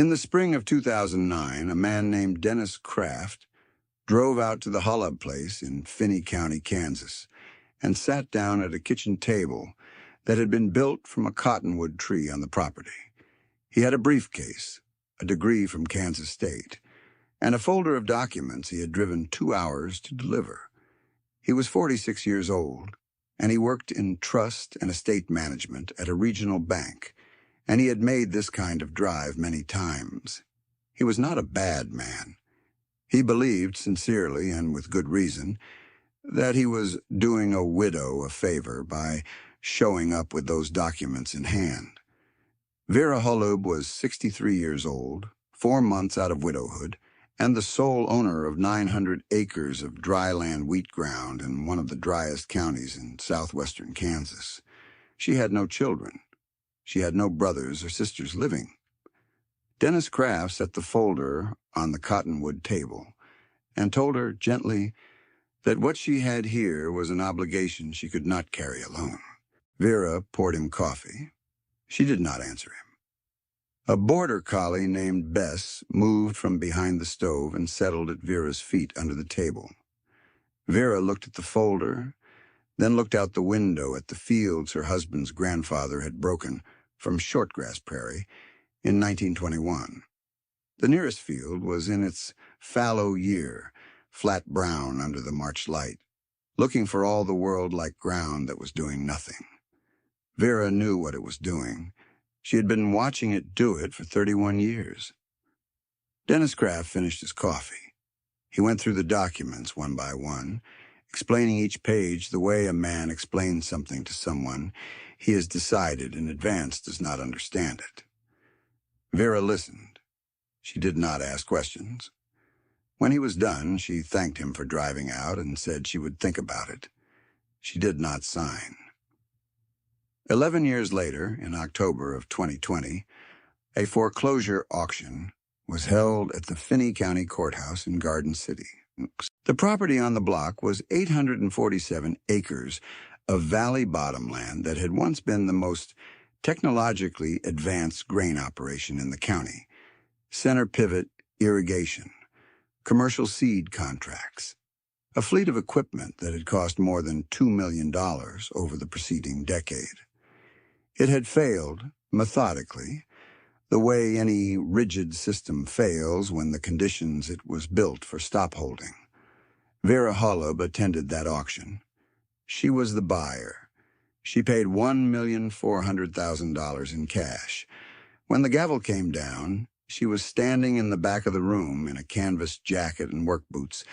In the spring of 2009, a man named Dennis Kraft drove out to the Holub place in Finney County, Kansas, and sat down at a kitchen table that had been built from a cottonwood tree on the property. He had a briefcase, a degree from Kansas State, and a folder of documents he had driven 2 hours to deliver. He was 46 years old, and he worked in trust and estate management at a regional bank, and he had made this kind of drive many times. He was not a bad man. He believed sincerely, and with good reason, that he was doing a widow a favor by showing up with those documents in hand. Vera Holub was 63 years old, 4 months out of widowhood, and the sole owner of 900 acres of dryland wheat ground in one of the driest counties in southwestern Kansas. She had no children. She had no brothers or sisters living. Dennis Kraft set the folder on the cottonwood table and told her gently that what she had here was an obligation she could not carry alone. Vera poured him coffee. She did not answer him. A border collie named Bess moved from behind the stove and settled at Vera's feet under the table. Vera looked at the folder, then looked out the window at the fields her husband's grandfather had broken from Shortgrass Prairie in 1921. The nearest field was in its fallow year, flat brown under the March light, looking for all the world like ground that was doing nothing. Vera knew what it was doing. She had been watching it do it for 31 years. Dennis Kraft finished his coffee. He went through the documents one by one, explaining each page the way a man explains something to someone he has decided in advance does not understand it. Vera listened. She did not ask questions. When he was done, she thanked him for driving out and said she would think about it. She did not sign. 11 years later, in October of 2020, a foreclosure auction was held at the Finney County Courthouse in Garden City. The property on the block was 847 acres of valley bottomland that had once been the most technologically advanced grain operation in the county. Center pivot irrigation, commercial seed contracts, a fleet of equipment that had cost more than $2 million over the preceding decade. It had failed, methodically, the way any rigid system fails when the conditions it was built for stop holding. Vera Holub attended that auction. She was the buyer. She paid $1,400,000 in cash. When the gavel came down, she was standing in the back of the room in a canvas jacket and work boots,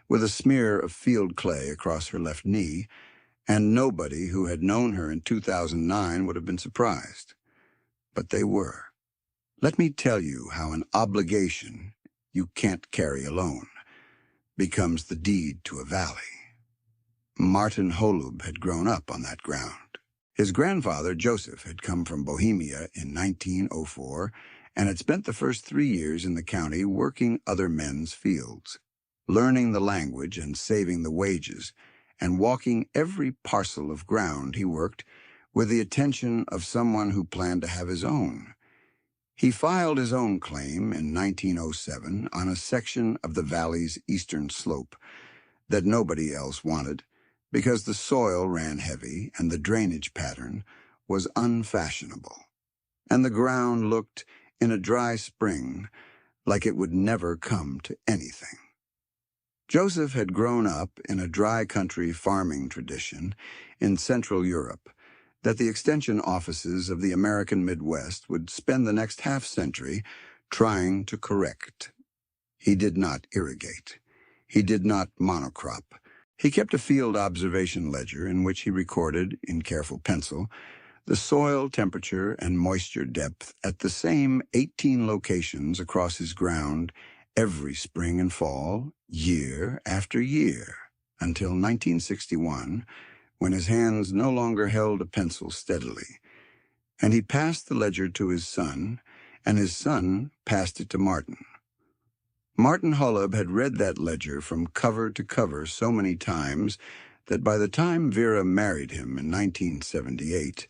with a smear of field clay across her left knee, and nobody who had known her in 2009 would have been surprised. But they were. Let me tell you how an obligation you can't carry alone becomes the deed to a valley. Martin Holub had grown up on that ground. His grandfather, Joseph, had come from Bohemia in 1904 and had spent the first 3 years in the county working other men's fields, learning the language and saving the wages, and walking every parcel of ground he worked with the attention of someone who planned to have his own. He filed his own claim in 1907 on a section of the valley's eastern slope that nobody else wanted because the soil ran heavy and the drainage pattern was unfashionable, and the ground looked, in a dry spring, like it would never come to anything. Joseph had grown up in a dry country farming tradition in Central Europe that the extension offices of the American Midwest would spend the next half-century trying to correct. He did not irrigate. He did not monocrop. He kept a field observation ledger in which he recorded, in careful pencil, the soil temperature and moisture depth at the same 18 locations across his ground every spring and fall, year after year, until 1961, when his hands no longer held a pencil steadily, and he passed the ledger to his son, and his son passed it to Martin. Martin Holub had read that ledger from cover to cover so many times that by the time Vera married him in 1978,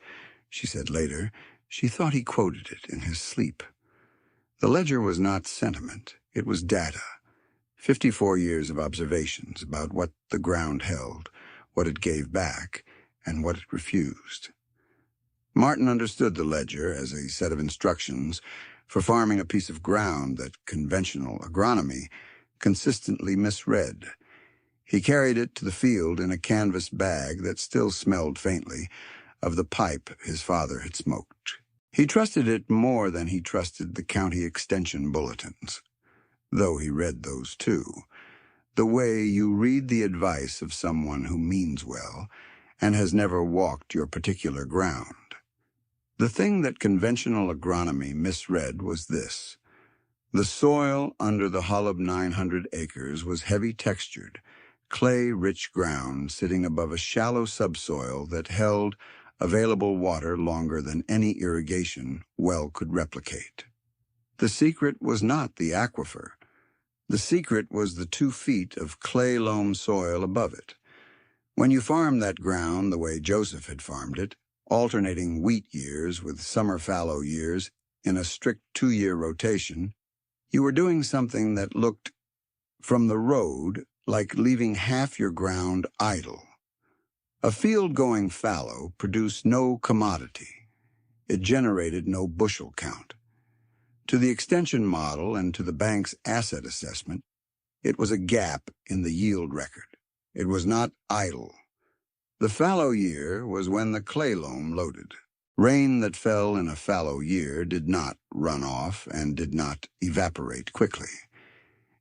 she said later, she thought he quoted it in his sleep. The ledger was not sentiment, it was data. 54 years of observations about what the ground held, what it gave back, and what it refused. Martin understood the ledger as a set of instructions for farming a piece of ground that conventional agronomy consistently misread. He carried it to the field in a canvas bag that still smelled faintly of the pipe his father had smoked. He trusted it more than he trusted the county extension bulletins, though he read those too, the way you read the advice of someone who means well and has never walked your particular ground. The thing that conventional agronomy misread was this. The soil under the Holub 900 acres was heavy-textured, clay-rich ground sitting above a shallow subsoil that held available water longer than any irrigation well could replicate. The secret was not the aquifer. The secret was the 2 feet of clay loam soil above it. When you farmed that ground the way Joseph had farmed it, alternating wheat years with summer fallow years in a strict 2-year rotation, you were doing something that looked, from the road, like leaving half your ground idle. A field going fallow produced no commodity. It generated no bushel count. To the extension model and to the bank's asset assessment, it was a gap in the yield record. It was not idle. The fallow year was when the clay loam loaded. Rain that fell in a fallow year did not run off and did not evaporate quickly.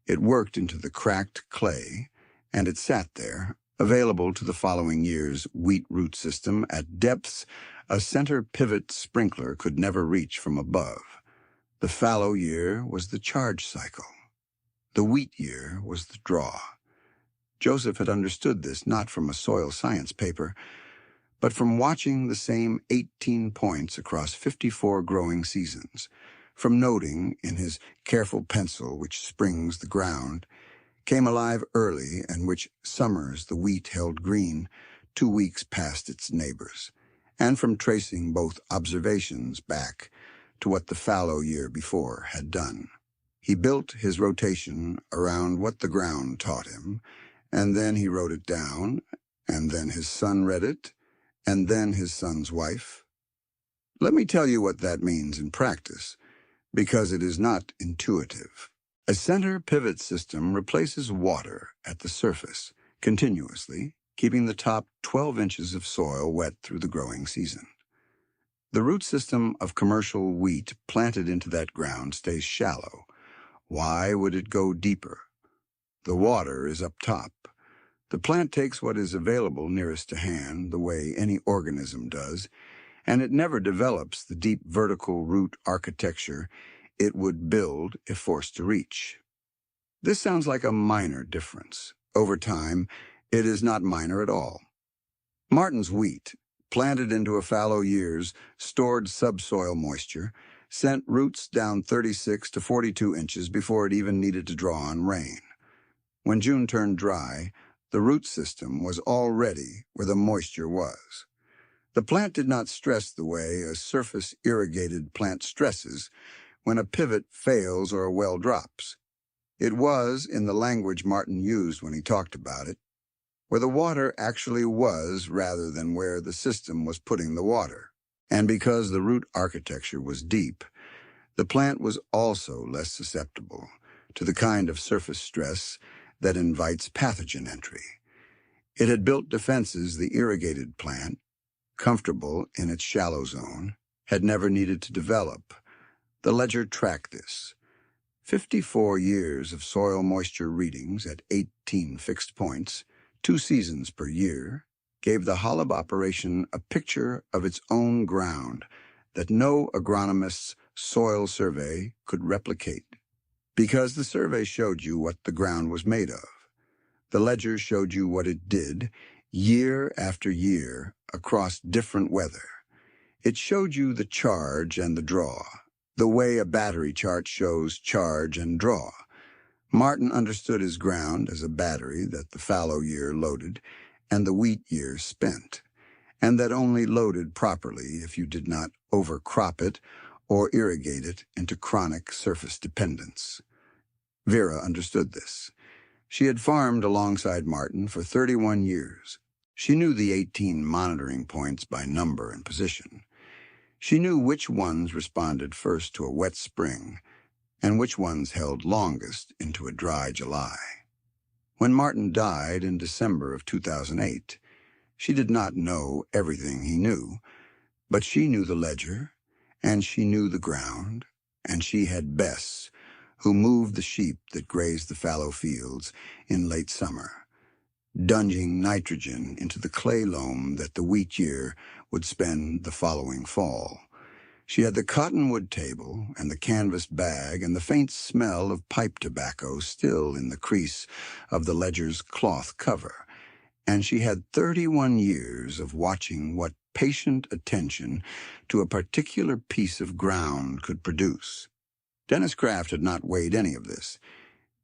It worked into the cracked clay, and it sat there, available to the following year's wheat root system at depths a center pivot sprinkler could never reach from above. The fallow year was the charge cycle. The wheat year was the draw. Joseph had understood this not from a soil science paper, but from watching the same 18 points across 54 growing seasons, from noting in his careful pencil which springs the ground came alive early and which summers the wheat held green 2 weeks past its neighbors, and from tracing both observations back to what the fallow year before had done. He built his rotation around what the ground taught him, and then he wrote it down, and then his son read it, and then his son's wife. Let me tell you what that means in practice, because it is not intuitive. A center pivot system replaces water at the surface continuously, keeping the top 12 inches of soil wet through the growing season. The root system of commercial wheat planted into that ground stays shallow. Why would it go deeper? The water is up top. The plant takes what is available nearest to hand, the way any organism does, and it never develops the deep vertical root architecture it would build if forced to reach. This sounds like a minor difference. Over time, it is not minor at all. Martin's wheat, planted into a fallow year's stored subsoil moisture, sent roots down 36 to 42 inches before it even needed to draw on rain. When June turned dry, the root system was already where the moisture was. The plant did not stress the way a surface-irrigated plant stresses when a pivot fails or a well drops. It was, in the language Martin used when he talked about it, where the water actually was rather than where the system was putting the water. And because the root architecture was deep, the plant was also less susceptible to the kind of surface stress that invites pathogen entry. It had built defenses the irrigated plant, comfortable in its shallow zone, had never needed to develop. The ledger tracked this. 54 years of soil moisture readings at 18 fixed points, 2 seasons per year, gave the Holub operation a picture of its own ground that no agronomist's soil survey could replicate. Because the survey showed you what the ground was made of. The ledger showed you what it did, year after year, across different weather. It showed you the charge and the draw, the way a battery chart shows charge and draw. Martin understood his ground as a battery that the fallow year loaded and the wheat year spent, and that only loaded properly if you did not overcrop it or irrigate it into chronic surface dependence. Vera understood this. She had farmed alongside Martin for 31 years. She knew the 18 monitoring points by number and position. She knew which ones responded first to a wet spring and which ones held longest into a dry July. When Martin died in December of 2008, she did not know everything he knew, but she knew the ledger, and she knew the ground, and she had Bess, who moved the sheep that grazed the fallow fields in late summer, dunging nitrogen into the clay loam that the wheat year would spend the following fall. She had the cottonwood table and the canvas bag and the faint smell of pipe tobacco still in the crease of the ledger's cloth cover, and she had 31 years of watching what patient attention to a particular piece of ground could produce. Dennis Kraft had not weighed any of this.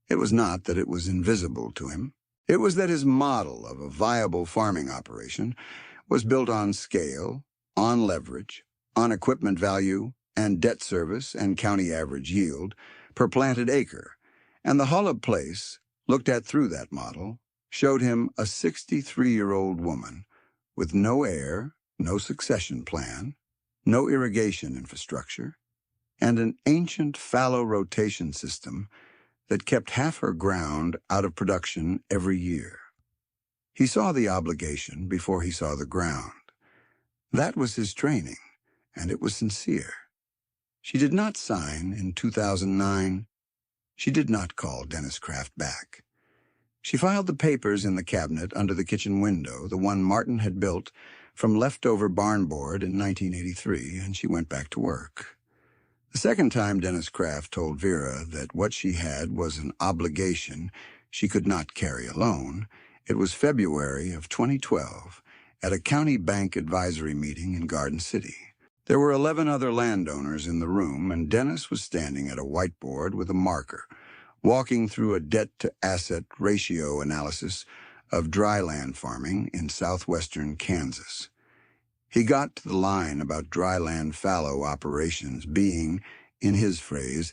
It was not that it was invisible to him. It was that his model of a viable farming operation was built on scale, on leverage, on equipment value, and debt service and county average yield per planted acre, and the Holub place, looked at through that model, showed him a 63-year-old woman with no heir, no succession plan, no irrigation infrastructure, and an ancient fallow rotation system that kept half her ground out of production every year. He saw the obligation before he saw the ground. That was his training, and it was sincere. She did not sign in 2009. She did not call Dennis Kraft back. She filed the papers in the cabinet under the kitchen window, the one Martin had built from leftover barn board in 1983, and she went back to work. The second time Dennis Kraft told Vera that what she had was an obligation she could not carry alone, it was February of 2012 at a county bank advisory meeting in Garden City. There were 11 other landowners in the room, and Dennis was standing at a whiteboard with a marker, walking through a debt-to-asset ratio analysis of dryland farming in southwestern Kansas. He got to the line about dryland fallow operations being, in his phrase,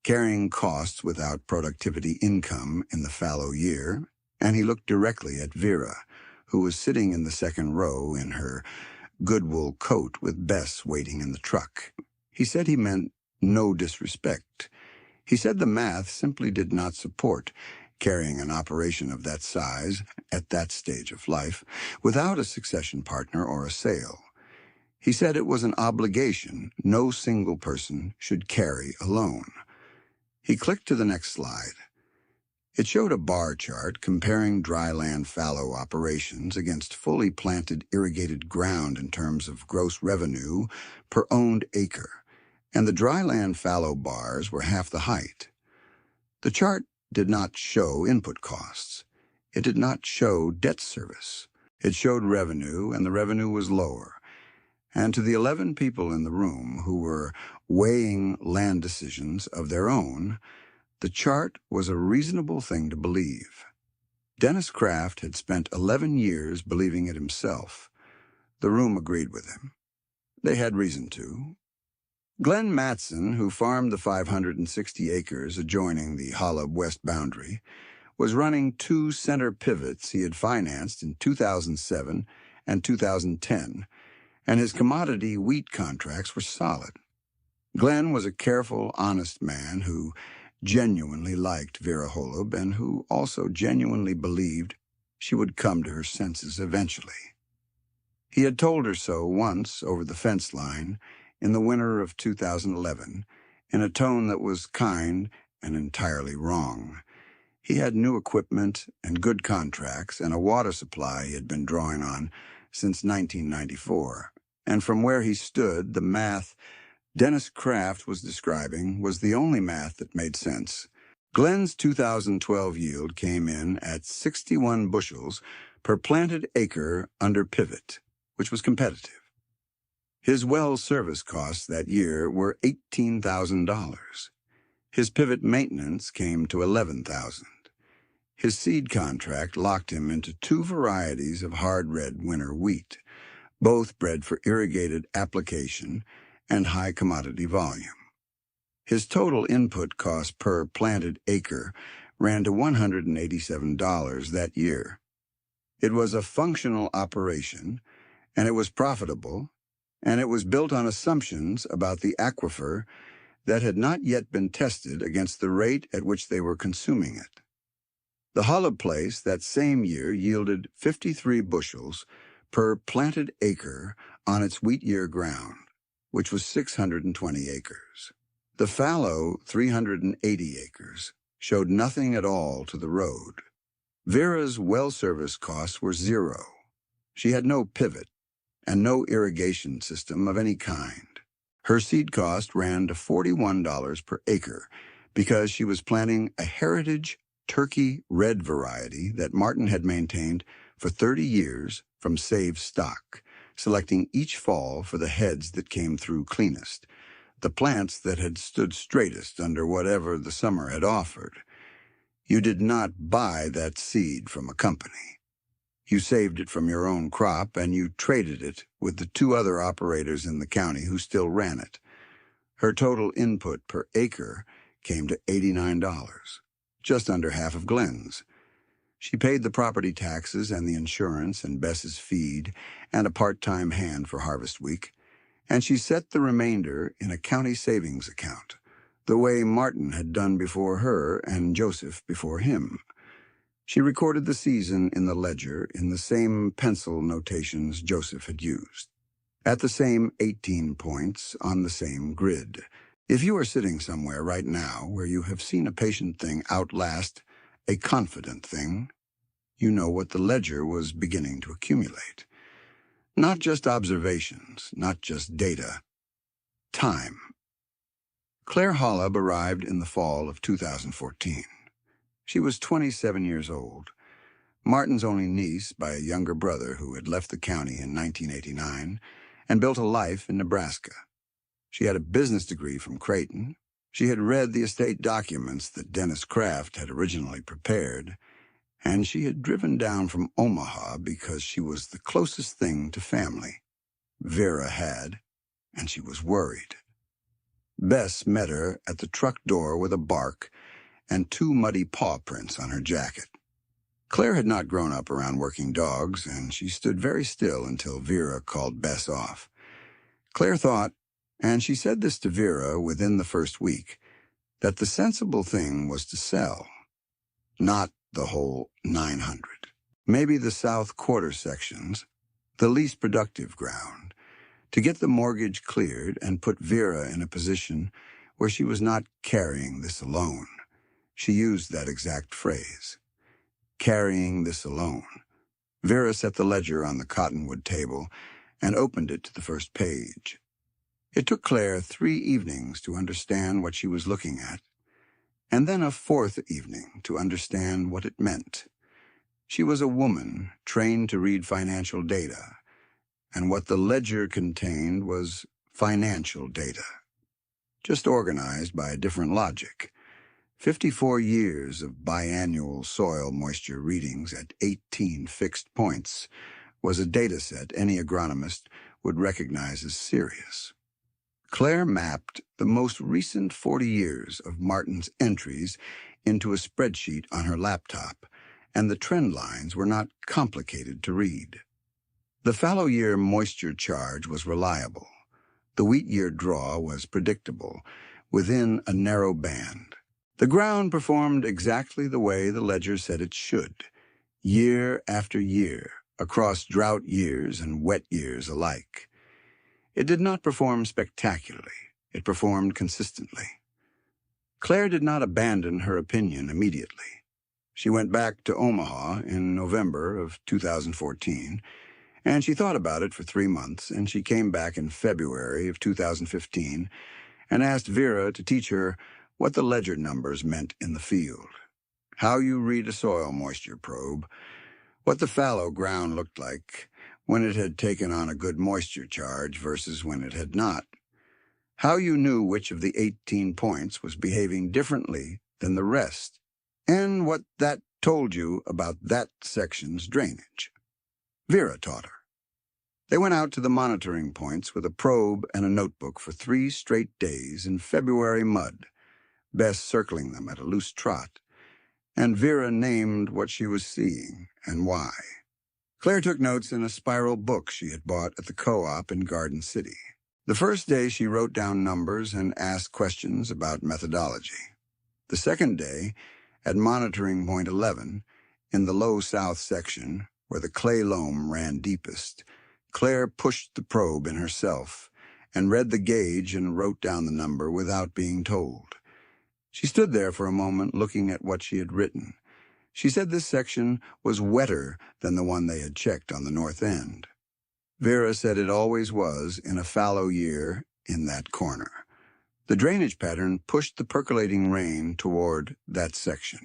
carrying costs without productivity income in the fallow year, and he looked directly at Vera, who was sitting in the second row in her Goodwool coat with Bess waiting in the truck. He said he meant no disrespect. He said the math simply did not support carrying an operation of that size at that stage of life without a succession partner or a sale. He said it was an obligation no single person should carry alone. He clicked to the next slide. It showed a bar chart comparing dryland fallow operations against fully planted irrigated ground in terms of gross revenue per owned acre, and the dryland fallow bars were half the height. The chart did not show input costs. It did not show debt service. It showed revenue, and the revenue was lower. And to the 11 people in the room who were weighing land decisions of their own, the chart was a reasonable thing to believe. Dennis Kraft had spent 11 years believing it himself. The room agreed with him. They had reason to. Glenn Matson, who farmed the 560 acres adjoining the Holub west boundary, was running 2 center pivots he had financed in 2007 and 2010, and his commodity wheat contracts were solid. Glenn was a careful, honest man who genuinely liked Vera Holub and who also genuinely believed she would come to her senses eventually. He had told her so once over the fence line in the winter of 2011 in a tone that was kind and entirely wrong. He had new equipment and good contracts and a water supply he had been drawing on since 1994, and from where he stood, the math Dennis Kraft was describing was the only math that made sense. Glenn's 2012 yield came in at 61 bushels per planted acre under pivot, which was competitive. His well service costs that year were $18,000. His pivot maintenance came to $11,000. His seed contract locked him into 2 varieties of hard red winter wheat, both bred for irrigated application and high commodity volume. His total input cost per planted acre ran to $187 that year. It was a functional operation, and it was profitable, and it was built on assumptions about the aquifer that had not yet been tested against the rate at which they were consuming it. The Holub place that same year yielded 53 bushels per planted acre on its wheat year ground, which was 620 acres. The fallow 380 acres showed nothing at all to the road. Vera's well service costs were zero. She had no pivot and no irrigation system of any kind. Her seed cost ran to $41 per acre because she was planting a heritage turkey red variety that Martin had maintained for 30 years from saved stock, selecting each fall for the heads that came through cleanest, the plants that had stood straightest under whatever the summer had offered. You did not buy that seed from a company. You saved it from your own crop, and you traded it with the two other operators in the county who still ran it. Her total input per acre came to $89, just under half of Glenn's. She paid the property taxes and the insurance and Bess's feed and a part-time hand for Harvest Week, and she set the remainder in a county savings account, the way Martin had done before her and Joseph before him. She recorded the season in the ledger in the same pencil notations Joseph had used, at the same 18 points on the same grid. If you are sitting somewhere right now where you have seen a patient thing outlast a confident thing, you know what the ledger was beginning to accumulate. Not just observations, not just data. Time. Claire Holub arrived in the fall of 2014. She was 27 years old, Martin's only niece by a younger brother who had left the county in 1989 and built a life in Nebraska. She had a business degree from Creighton. She had read the estate documents that Dennis Kraft had originally prepared, and she had driven down from Omaha because she was the closest thing to family. Vera had, and she was worried. Bess met her at the truck door with a bark and 2 muddy paw prints on her jacket. Claire had not grown up around working dogs, and she stood very still until Vera called Bess off. Claire thought, and she said this to Vera within the first week, that the sensible thing was to sell, not the whole 900. Maybe the south quarter sections, the least productive ground, to get the mortgage cleared and put Vera in a position where she was not carrying this alone. She used that exact phrase, carrying this alone. Vera set the ledger on the cottonwood table and opened it to the first page. It took Claire 3 evenings to understand what she was looking at, and then a 4th evening to understand what it meant. She was a woman trained to read financial data, and what the ledger contained was financial data, just organized by a different logic. 54 years of biannual soil moisture readings at 18 fixed points was a data set any agronomist would recognize as serious. Claire mapped the most recent 40 years of Martin's entries into a spreadsheet on her laptop, and the trend lines were not complicated to read. The fallow year moisture charge was reliable. The wheat year draw was predictable, within a narrow band. The ground performed exactly the way the ledger said it should, year after year, across drought years and wet years alike. It did not perform spectacularly. It performed consistently. Claire did not abandon her opinion immediately. She went back to Omaha in November of 2014, and she thought about it for 3 months, and she came back in February of 2015 and asked Vera to teach her what the ledger numbers meant in the field, how you read a soil moisture probe, what the fallow ground looked like when it had taken on a good moisture charge versus when it had not, how you knew which of the 18 points was behaving differently than the rest, and what that told you about that section's drainage. Vera taught her. They went out to the monitoring points with a probe and a notebook for 3 straight days in February mud, Bess circling them at a loose trot, and Vera named what she was seeing and why. Claire took notes in a spiral book she had bought at the co-op in Garden City. The first day she wrote down numbers and asked questions about methodology. The second day, at monitoring point 11, in the low south section, where the clay loam ran deepest, Claire pushed the probe in herself and read the gauge and wrote down the number without being told. She stood there for a moment looking at what she had written. She said this section was wetter than the one they had checked on the north end. Vera said it always was in a fallow year in that corner. The drainage pattern pushed the percolating rain toward that section.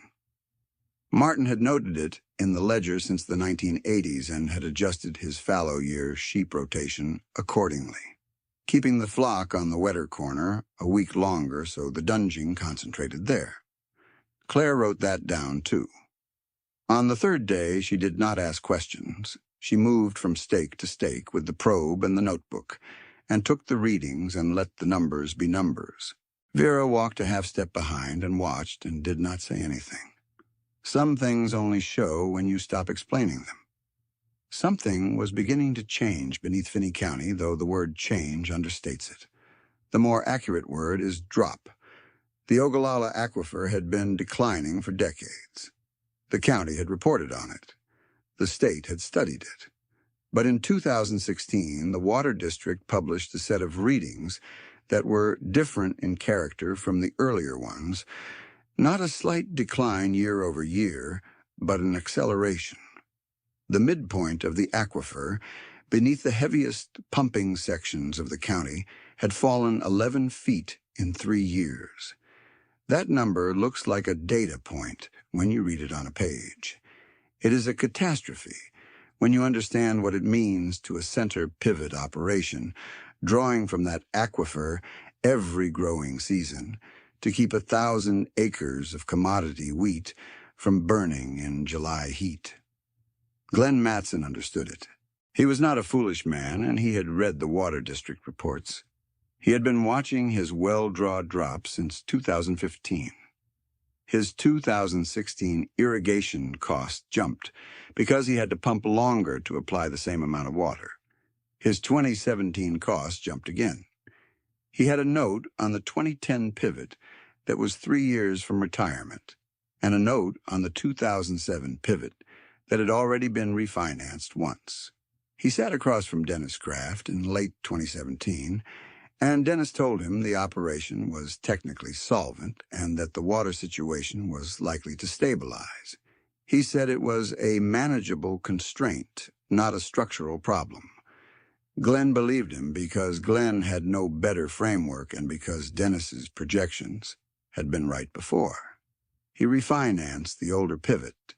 Martin had noted it in the ledger since the 1980s and had adjusted his fallow year sheep rotation accordingly, keeping the flock on the wetter corner a week longer so the dunging concentrated there. Claire wrote that down too. On the third day, she did not ask questions. She moved from stake to stake with the probe and the notebook, and took the readings and let the numbers be numbers. Vera walked a half-step behind and watched and did not say anything. Some things only show when you stop explaining them. Something was beginning to change beneath Finney County, though the word change understates it. The more accurate word is drop. The Ogallala aquifer had been declining for decades. The county had reported on it. The state had studied it. But in 2016, the Water District published a set of readings that were different in character from the earlier ones, not a slight decline year over year, but an acceleration. The midpoint of the aquifer, beneath the heaviest pumping sections of the county, had fallen 11 feet in 3 years. That number looks like a data point when you read it on a page. It is a catastrophe when you understand what it means to a center pivot operation, drawing from that aquifer every growing season to keep 1,000 acres of commodity wheat from burning in July heat. Glenn Matson understood it. He was not a foolish man, and he had read the Water District reports. He had been watching his well-draw drop since 2015. His 2016 irrigation cost jumped because he had to pump longer to apply the same amount of water. His 2017 cost jumped again. He had a note on the 2010 pivot that was 3 years from retirement, and a note on the 2007 pivot that had already been refinanced once. He sat across from Dennis Kraft in late 2017, and Dennis told him the operation was technically solvent and that the water situation was likely to stabilize. He said it was a manageable constraint, not a structural problem. Glenn believed him because Glenn had no better framework and because Dennis's projections had been right before. He refinanced the older pivot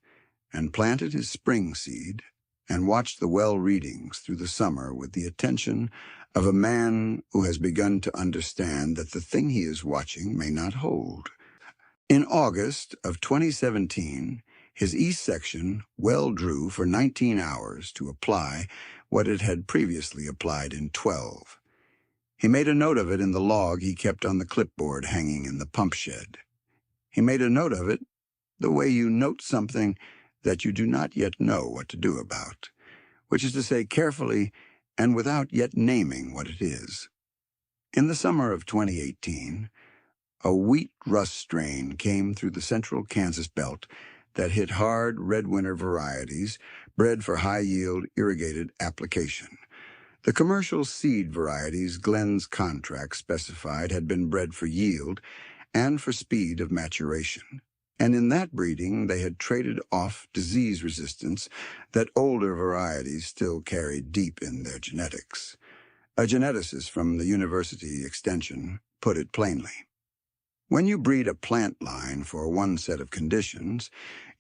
and planted his spring seed and watched the well readings through the summer with the attention of a man who has begun to understand that the thing he is watching may not hold. In August of 2017, his east section well drew for 19 hours to apply what it had previously applied in 12. He made a note of it in the log he kept on the clipboard hanging in the pump shed. He made a note of it the way you note something that you do not yet know what to do about, which is to say carefully and without yet naming what it is. In the summer of 2018, a wheat rust strain came through the central Kansas belt that hit hard red winter varieties bred for high-yield irrigated application. The commercial seed varieties Glenn's contract specified had been bred for yield and for speed of maturation, and in that breeding they had traded off disease resistance that older varieties still carried deep in their genetics. A geneticist from the University Extension put it plainly. When you breed a plant line for one set of conditions,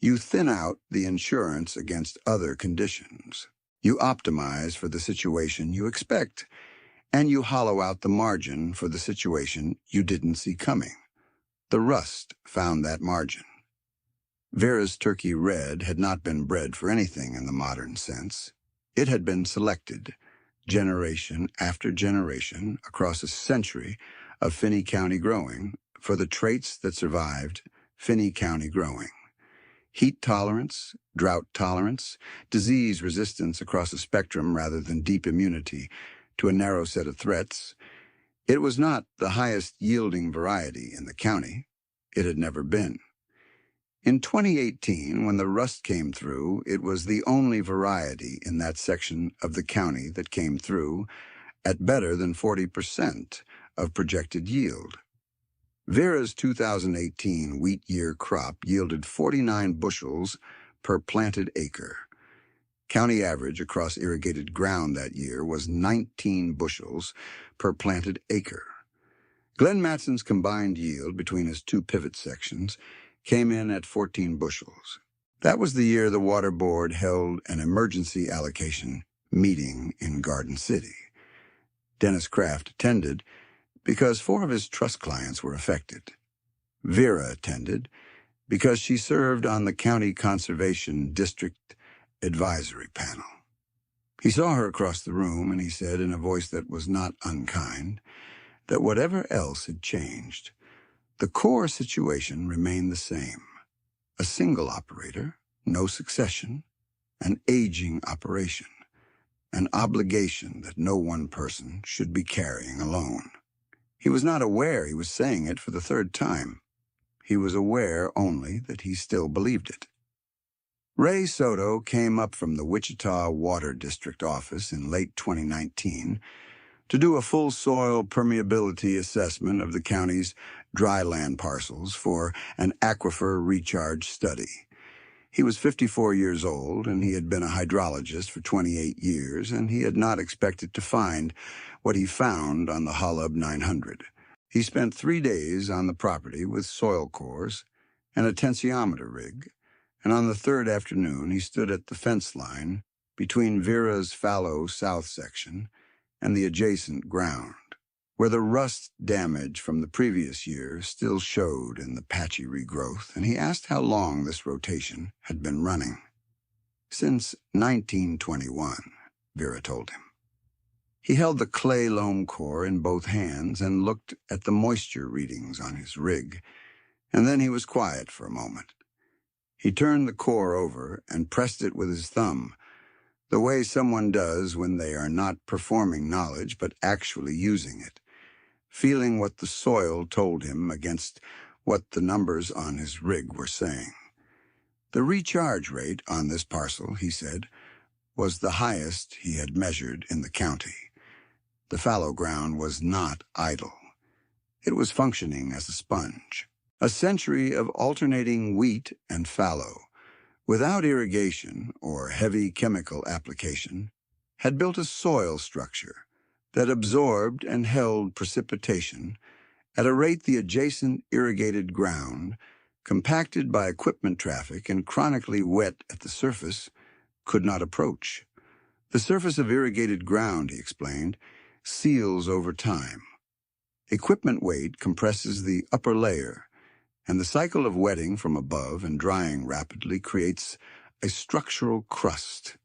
you thin out the insurance against other conditions. You optimize for the situation you expect, and you hollow out the margin for the situation you didn't see coming. The rust found that margin. Vera's Turkey Red had not been bred for anything in the modern sense. It had been selected generation after generation across a century of Finney County growing for the traits that survived Finney County growing. Heat tolerance, drought tolerance, disease resistance across a spectrum rather than deep immunity to a narrow set of threats. It was not the highest yielding variety in the county. It had never been. In 2018, when the rust came through, it was the only variety in that section of the county that came through at better than 40% of projected yield. Vera's 2018 wheat year crop yielded 49 bushels per planted acre. County average across irrigated ground that year was 19 bushels per planted acre. Glenn Matson's combined yield between his two pivot sections came in at 14 bushels. That was the year the Water Board held an emergency allocation meeting in Garden City. Dennis Kraft attended because 4 of his trust clients were affected. Vera attended because she served on the County Conservation District Advisory Panel. He saw her across the room, and he said in a voice that was not unkind that whatever else had changed, the core situation remained the same. A single operator, no succession, an aging operation, an obligation that no one person should be carrying alone. He was not aware he was saying it for the third time. He was aware only that he still believed it. Ray Soto came up from the Wichita Water District office in late 2019 to do a full soil permeability assessment of the county's dry land parcels for an aquifer recharge study. He was 54 years old, and he had been a hydrologist for 28 years, and he had not expected to find what he found on the Holub 900. He spent 3 days on the property with soil cores and a tensiometer rig, and on the third afternoon he stood at the fence line between Vera's fallow south section and the adjacent ground, where the rust damage from the previous year still showed in the patchy regrowth, and he asked how long this rotation had been running. Since 1921, Vera told him. He held the clay loam core in both hands and looked at the moisture readings on his rig, and then he was quiet for a moment. He turned the core over and pressed it with his thumb, the way someone does when they are not performing knowledge but actually using it, feeling what the soil told him against what the numbers on his rig were saying. The recharge rate on this parcel, he said, was the highest he had measured in the county. The fallow ground was not idle. It was functioning as a sponge. A century of alternating wheat and fallow, without irrigation or heavy chemical application, had built a soil structure that absorbed and held precipitation at a rate the adjacent irrigated ground, compacted by equipment traffic and chronically wet at the surface, could not approach. The surface of irrigated ground, he explained, seals over time. Equipment weight compresses the upper layer, and the cycle of wetting from above and drying rapidly creates a structural crust.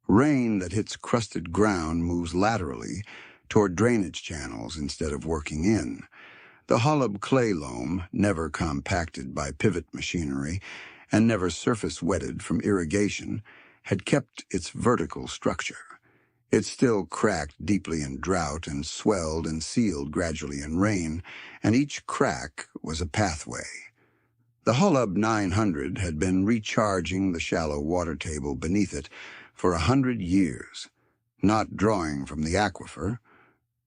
Rain that hits crusted ground moves laterally toward drainage channels instead of working in. The Holub clay loam, never compacted by pivot machinery and never surface wetted from irrigation, had kept its vertical structure. It still cracked deeply in drought and swelled and sealed gradually in rain, and each crack was a pathway. The Holub 900 had been recharging the shallow water table beneath it for 100 years, not drawing from the aquifer,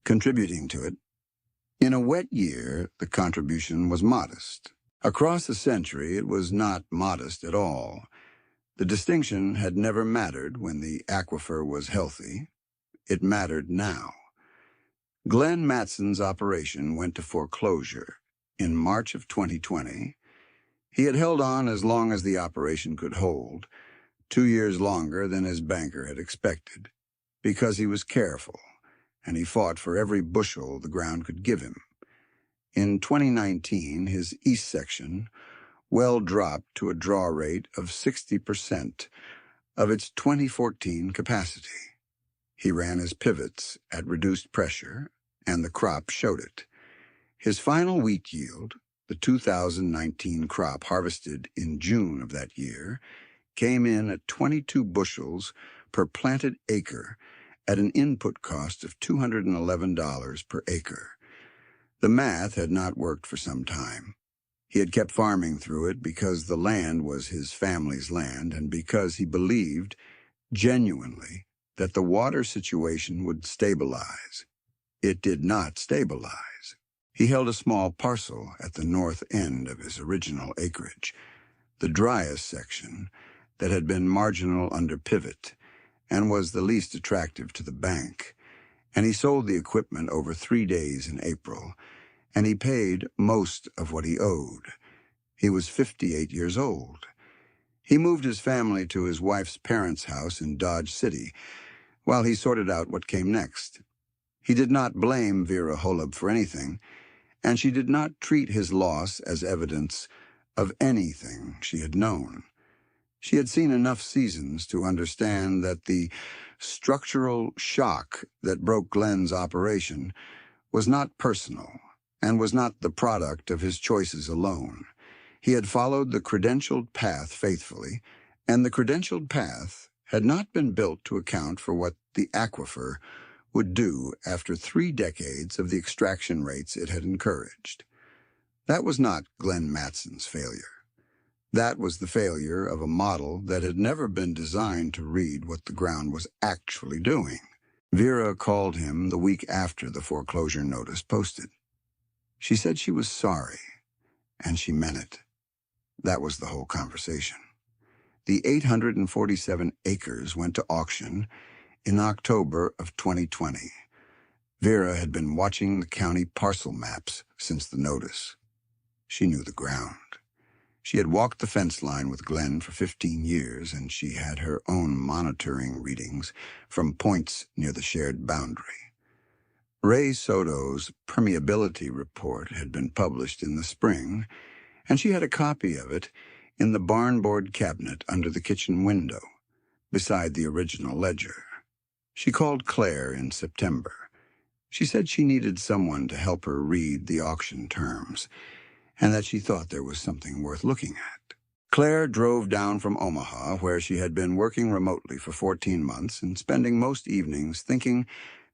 contributing to it. In a wet year, the contribution was modest. Across a century, it was not modest at all. The distinction had never mattered when the aquifer was healthy. It mattered now. Glenn Matson's operation went to foreclosure in March of 2020. He had held on as long as the operation could hold, 2 years longer than his banker had expected, because he was careful, and he fought for every bushel the ground could give him. In 2019, his east section well dropped to a draw rate of 60% of its 2014 capacity. He ran his pivots at reduced pressure, and the crop showed it. His final wheat yield, the 2019 crop harvested in June of that year, came in at 22 bushels per planted acre at an input cost of $211 per acre. The math had not worked for some time. He had kept farming through it because the land was his family's land and because he believed, genuinely, that the water situation would stabilize. It did not stabilize. He held a small parcel at the north end of his original acreage, the driest section that had been marginal under pivot and was the least attractive to the bank, and he sold the equipment over 3 days in April, and he paid most of what he owed. He was 58 years old. He moved his family to his wife's parents' house in Dodge City while he sorted out what came next. He did not blame Vera Holub for anything, and she did not treat his loss as evidence of anything she had known. She had seen enough seasons to understand that the structural shock that broke Glenn's operation was not personal and was not the product of his choices alone. He had followed the credentialed path faithfully, and the credentialed path had not been built to account for what the aquifer would do after 3 decades of the extraction rates it had encouraged. That was not Glenn Matson's failure. That was the failure of a model that had never been designed to read what the ground was actually doing. Vera called him the week after the foreclosure notice posted. She said she was sorry, and she meant it. That was the whole conversation. The 847 acres went to auction in October of 2020. Vera had been watching the county parcel maps since the notice. She knew the ground. She had walked the fence line with Glenn for 15 years, and she had her own monitoring readings from points near the shared boundary. Ray Soto's permeability report had been published in the spring, and she had a copy of it in the barnboard cabinet under the kitchen window, beside the original ledger. She called Claire in September. She said she needed someone to help her read the auction terms, and that she thought there was something worth looking at. Claire drove down from Omaha, where she had been working remotely for 14 months and spending most evenings thinking,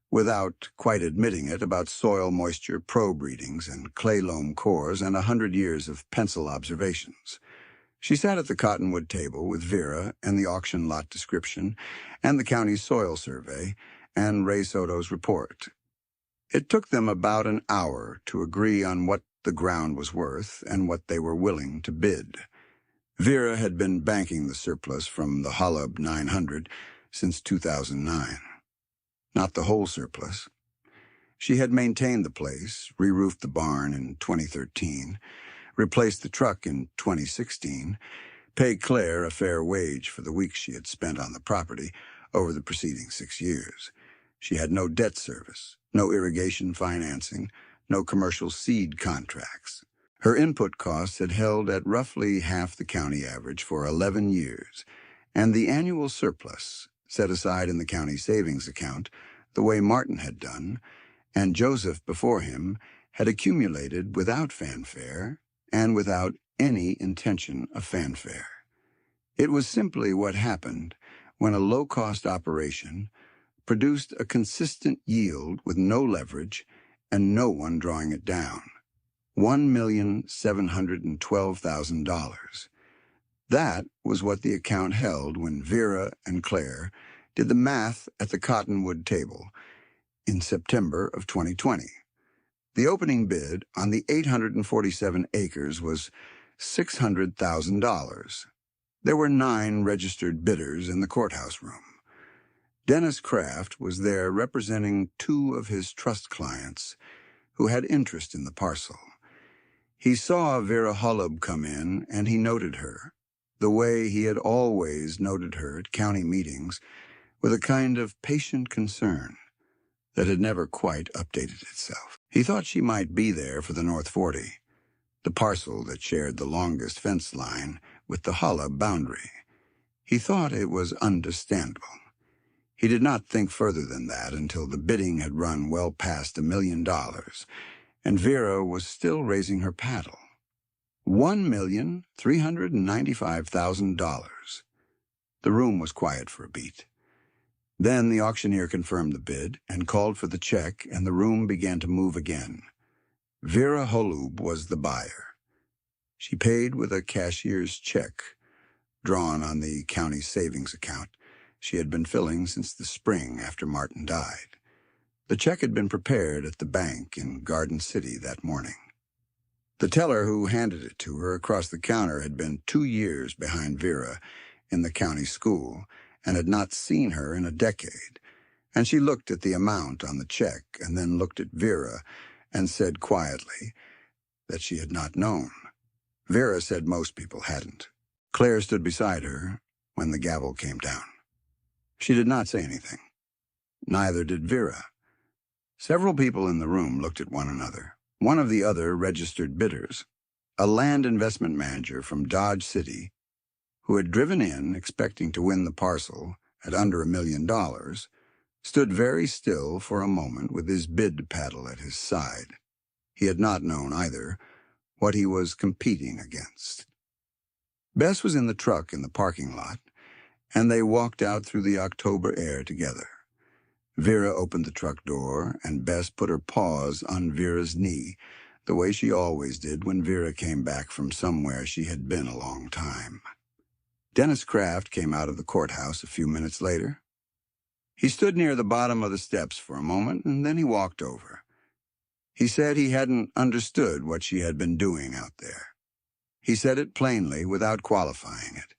without quite admitting it, about soil moisture probe readings and clay loam cores and 100 years of pencil observations. She sat at the cottonwood table with Vera and the auction lot description and the county's soil survey and Ray Soto's report. It took them about an hour to agree on what the ground was worth and what they were willing to bid. Vera had been banking the surplus from the Holub 900 since 2009. Not the whole surplus. She had maintained the place, re-roofed the barn in 2013, replaced the truck in 2016, paid Claire a fair wage for the weeks she had spent on the property over the preceding 6 years. She had no debt service, no irrigation financing, no commercial seed contracts. Her input costs had held at roughly half the county average for 11 years, and the annual surplus, set aside in the county savings account, the way Martin had done, and Joseph before him, had accumulated without fanfare and without any intention of fanfare. It was simply what happened when a low-cost operation produced a consistent yield with no leverage and no one drawing it down. $1,712,000. That was what the account held when Vera and Claire did the math at the cottonwood table in September of 2020. The opening bid on the 847 acres was $600,000. There were 9 registered bidders in the courthouse room. Dennis Kraft was there representing 2 of his trust clients who had interest in the parcel. He saw Vera Holub come in, and he noted her, the way he had always noted her at county meetings, with a kind of patient concern that had never quite updated itself. He thought she might be there for the North 40, the parcel that shared the longest fence line with the Holub boundary. He thought it was understandable. He did not think further than that until the bidding had run well past $1 million, and Vera was still raising her paddle. $1,395,000. The room was quiet for a beat. Then the auctioneer confirmed the bid and called for the check, and the room began to move again. Vera Holub was the buyer. She paid with a cashier's check, drawn on the county savings account she had been filling since the spring after Martin died. The check had been prepared at the bank in Garden City that morning. The teller who handed it to her across the counter had been 2 years behind Vera in the county school and had not seen her in a decade, and she looked at the amount on the check and then looked at Vera and said quietly that she had not known. Vera said most people hadn't. Claire stood beside her when the gavel came down. She did not say anything. Neither did Vera. Several people in the room looked at one another. One of the other registered bidders, a land investment manager from Dodge City, who had driven in expecting to win the parcel at under $1 million, stood very still for a moment with his bid paddle at his side. He had not known, either, what he was competing against. Bess was in the truck in the parking lot, and they walked out through the October air together. Vera opened the truck door, and Bess put her paws on Vera's knee, the way she always did when Vera came back from somewhere she had been a long time. Dennis Kraft came out of the courthouse a few minutes later. He stood near the bottom of the steps for a moment, and then he walked over. He said he hadn't understood what she had been doing out there. He said it plainly, without qualifying it.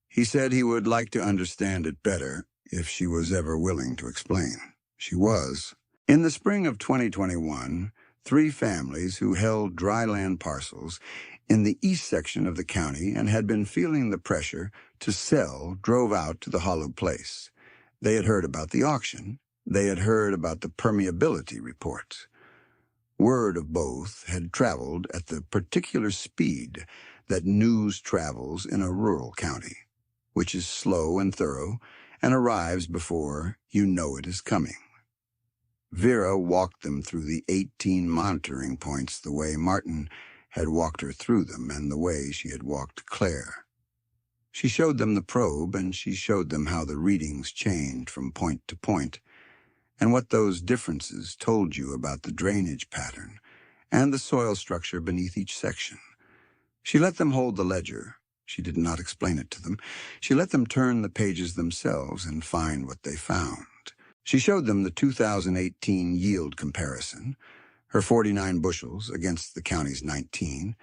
He said he would like to understand it better if she was ever willing to explain. She was. In the spring of 2021, 3 families who held dry land parcels in the east section of the county and had been feeling the pressure to sell drove out to the Hollow Place. They had heard about the auction. They had heard about the permeability report. Word of both had traveled at the particular speed that news travels in a rural county, which is slow and thorough and arrives before you know it is coming. Vera walked them through the 18 monitoring points the way Martin had walked her through them and the way she had walked Claire. She showed them the probe, and she showed them how the readings changed from point to point, and what those differences told you about the drainage pattern and the soil structure beneath each section. She let them hold the ledger. She did not explain it to them. She let them turn the pages themselves and find what they found. She showed them the 2018 yield comparison, her 49 bushels against the county's 19,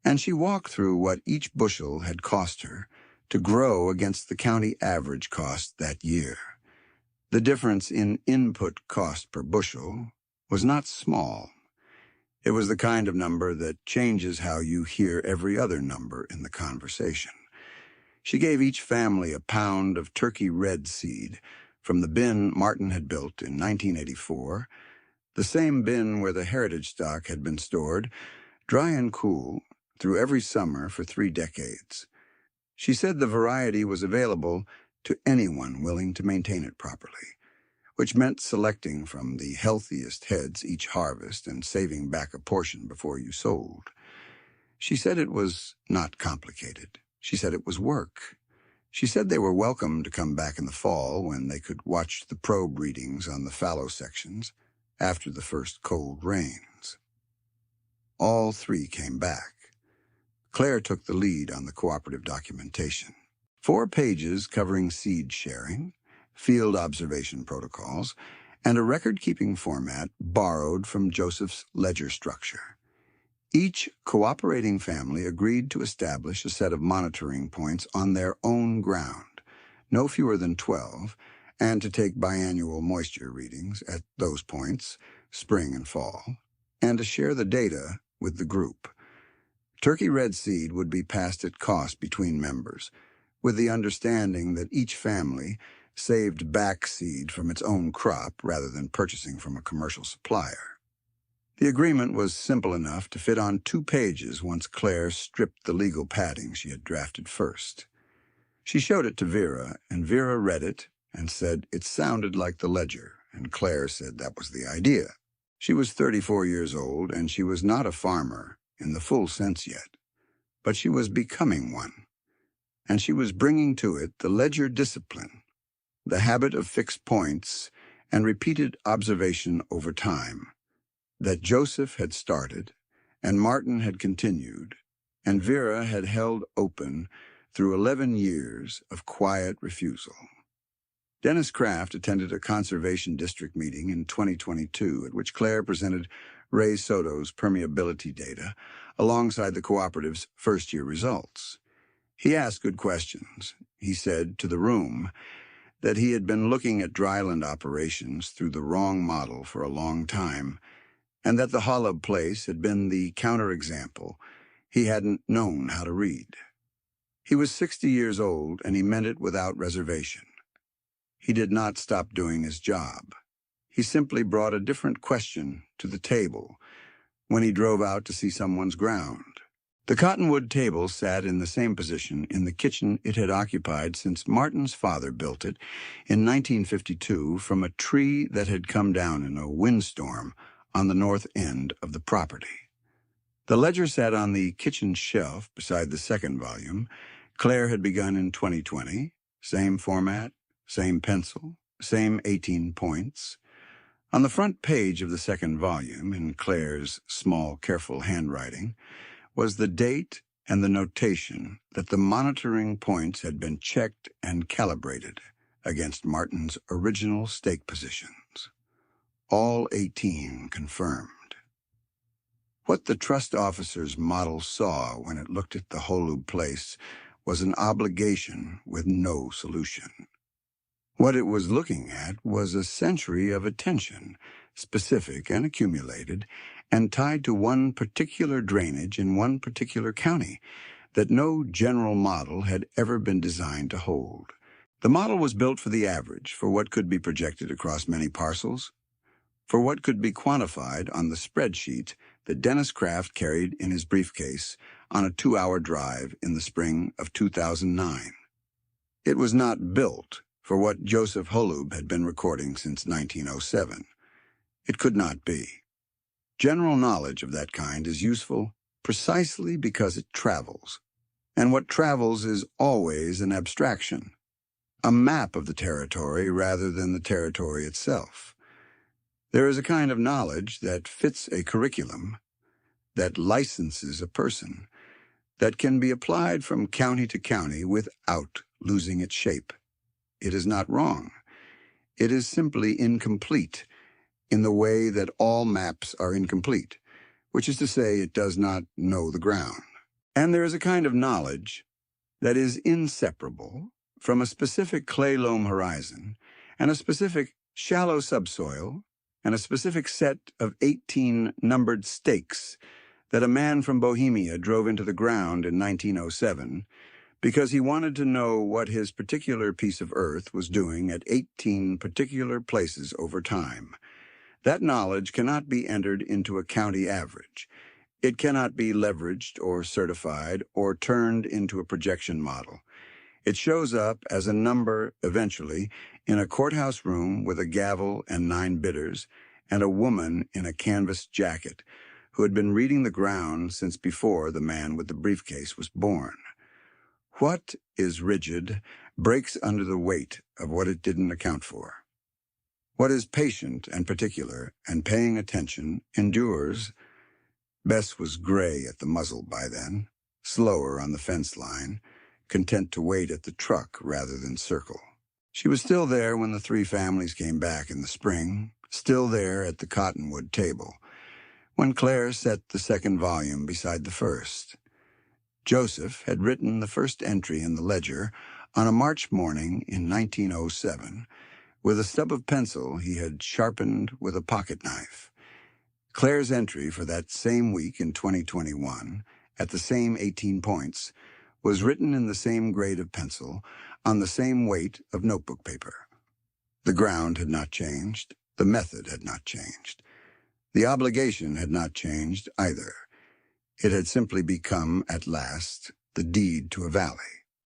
and she walked through what each bushel had cost her to grow against the county average cost that year. The difference in input cost per bushel was not small. It was the kind of number that changes how you hear every other number in the conversation. She gave each family a pound of turkey red seed from the bin Martin had built in 1984, the same bin where the heritage stock had been stored, dry and cool, through every summer for 3 decades. She said the variety was available to anyone willing to maintain it properly, which meant selecting from the healthiest heads each harvest and saving back a portion before you sold. She said it was not complicated. She said it was work. She said they were welcome to come back in the fall when they could watch the probe readings on the fallow sections after the first cold rains. All 3 came back. Claire took the lead on the cooperative documentation. 4 pages covering seed sharing, field observation protocols, and a record-keeping format borrowed from Joseph's ledger structure. Each cooperating family agreed to establish a set of monitoring points on their own ground, no fewer than 12, and to take biannual moisture readings at those points, spring and fall, and to share the data with the group. Turkey red seed would be passed at cost between members, with the understanding that each family saved back seed from its own crop rather than purchasing from a commercial supplier. The agreement was simple enough to fit on 2 pages once Claire stripped the legal padding she had drafted first. She showed it to Vera, and Vera read it and said it sounded like the ledger, and Claire said that was the idea. She was 34 years old, and she was not a farmer in the full sense yet, but she was becoming one, and she was bringing to it the ledger discipline, the habit of fixed points and repeated observation over time, that Joseph had started, and Martin had continued, and Vera had held open through 11 years of quiet refusal. Dennis Kraft attended a conservation district meeting in 2022 at which Claire presented Ray Soto's permeability data alongside the cooperative's first-year results. He asked good questions. He said to the room that he had been looking at dryland operations through the wrong model for a long time, and that the Holub place had been the counterexample he hadn't known how to read. He was 60 years old, and he meant it without reservation. He did not stop doing his job. He simply brought a different question to the table when he drove out to see someone's ground. The cottonwood table sat in the same position in the kitchen it had occupied since Martin's father built it in 1952 from a tree that had come down in a windstorm on the north end of the property. The ledger sat on the kitchen shelf beside the second volume Claire had begun in 2020, same format, same pencil, same 18 points. On the front page of the second volume, in Claire's small, careful handwriting, was the date and the notation that the monitoring points had been checked and calibrated against Martin's original stake positions. All 18 confirmed. What the trust officer's model saw when it looked at the Holub place was an obligation with no solution. What it was looking at was a century of attention, specific and accumulated, and tied to one particular drainage in one particular county that no general model had ever been designed to hold. The model was built for the average, for what could be projected across many parcels, for what could be quantified on the spreadsheet that Dennis Kraft carried in his briefcase on a 2-hour drive in the spring of 2009. It was not built for what Joseph Holub had been recording since 1907. It could not be. General knowledge of that kind is useful precisely because it travels, and what travels is always an abstraction, a map of the territory rather than the territory itself. There is a kind of knowledge that fits a curriculum, that licenses a person, that can be applied from county to county without losing its shape. It is not wrong. It is simply incomplete in the way that all maps are incomplete, which is to say it does not know the ground. And there is a kind of knowledge that is inseparable from a specific clay loam horizon and a specific shallow subsoil and a specific set of 18 numbered stakes that a man from Bohemia drove into the ground in 1907 because he wanted to know what his particular piece of earth was doing at 18 particular places over time. That knowledge cannot be entered into a county average. It cannot be leveraged or certified or turned into a projection model. It shows up as a number, eventually, in a courthouse room with a gavel and 9 bidders and a woman in a canvas jacket who had been reading the ground since before the man with the briefcase was born. What is rigid breaks under the weight of what it didn't account for. What is patient and particular and paying attention endures. Bess was gray at the muzzle by then, slower on the fence line, content to wait at the truck rather than circle. She was still there when the 3 families came back in the spring, still there at the cottonwood table, when Claire set the second volume beside the first. Joseph had written the first entry in the ledger on a March morning in 1907 with a stub of pencil he had sharpened with a pocket knife. Claire's entry for that same week in 2021, at the same 18 points, was written in the same grade of pencil on the same weight of notebook paper. The ground had not changed. The method had not changed. The obligation had not changed either. It had simply become, at last, the deed to a valley.